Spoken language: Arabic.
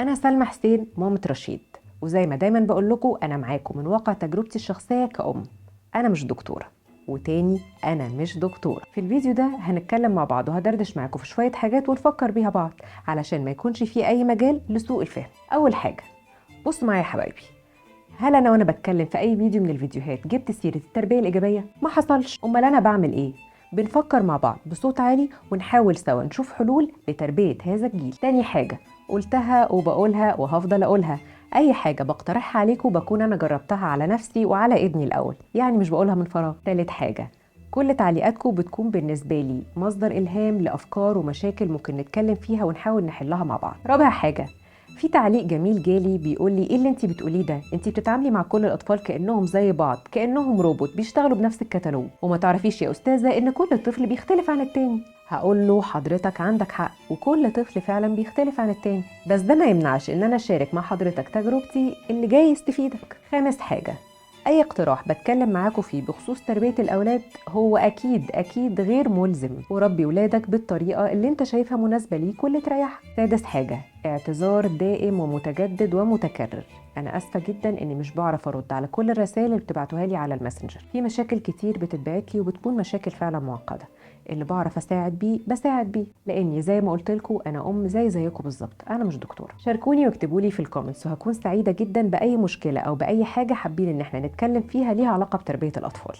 أنا سلمى حسين مامة رشيد، وزي ما دايما بقول لكم أنا معاكم من واقع تجربتي الشخصية كأم. أنا مش دكتورة، وتاني أنا مش دكتورة. في الفيديو ده هنتكلم مع بعض وهدردش معاكم في شوية حاجات ونفكر بيها بعض علشان ما يكونش في أي مجال لسوء الفهم. أول حاجة، بصوا معايا يا حبايبي، هل أنا وأنا بتكلم في أي فيديو من الفيديوهات جبت سيرة التربية الإيجابية؟ ما حصلش. أمال أنا بعمل إيه؟ بنفكر مع بعض بصوت عالي ونحاول سوا نشوف حلول لتربية هذا الجيل. تاني حاجة، قلتها وبقولها وهفضل أقولها، أي حاجة بقترحها عليكم بكون أنا جربتها على نفسي وعلى ابني الأول، يعني مش بقولها من فراغ. تالت حاجة، كل تعليقاتكم بتكون بالنسبة لي مصدر إلهام لأفكار ومشاكل ممكن نتكلم فيها ونحاول نحلها مع بعض. رابع حاجة، في تعليق جميل جالي بيقول لي ايه اللي انت بتقوليه ده، انت بتتعاملي مع كل الاطفال كانهم زي بعض، كانهم روبوت بيشتغلوا بنفس الكتالوج، وما تعرفيش يا استاذه ان كل طفل بيختلف عن التاني. هقول له حضرتك عندك حق، وكل طفل فعلا بيختلف عن التاني، بس ده ما يمنعش ان انا اشارك مع حضرتك تجربتي اللي جاي يستفيدك. خامس حاجه، اي اقتراح بتكلم معاكم فيه بخصوص تربية الاولاد هو اكيد غير ملزم، وربي ولادك بالطريقة اللي انت شايفها مناسبة ليك واللي تريحك. سادس حاجة، اعتذار دائم ومتجدد ومتكرر. انا اسفة جدا اني مش بعرف ارد على كل الرسائل اللي بتبعتوها لي على الماسنجر، في مشاكل كتير بتتبعت لي وبتكون مشاكل فعلا معقدة، اللي بعرف اساعد بيه بساعد بيه، لاني زي ما قلت لكم انا ام زيكم بالظبط، انا مش دكتوره. شاركوني واكتبوا لي في الكومنتس وهكون سعيده جدا باي مشكله او باي حاجه حابين ان احنا نتكلم فيها ليها علاقه بتربيه الاطفال.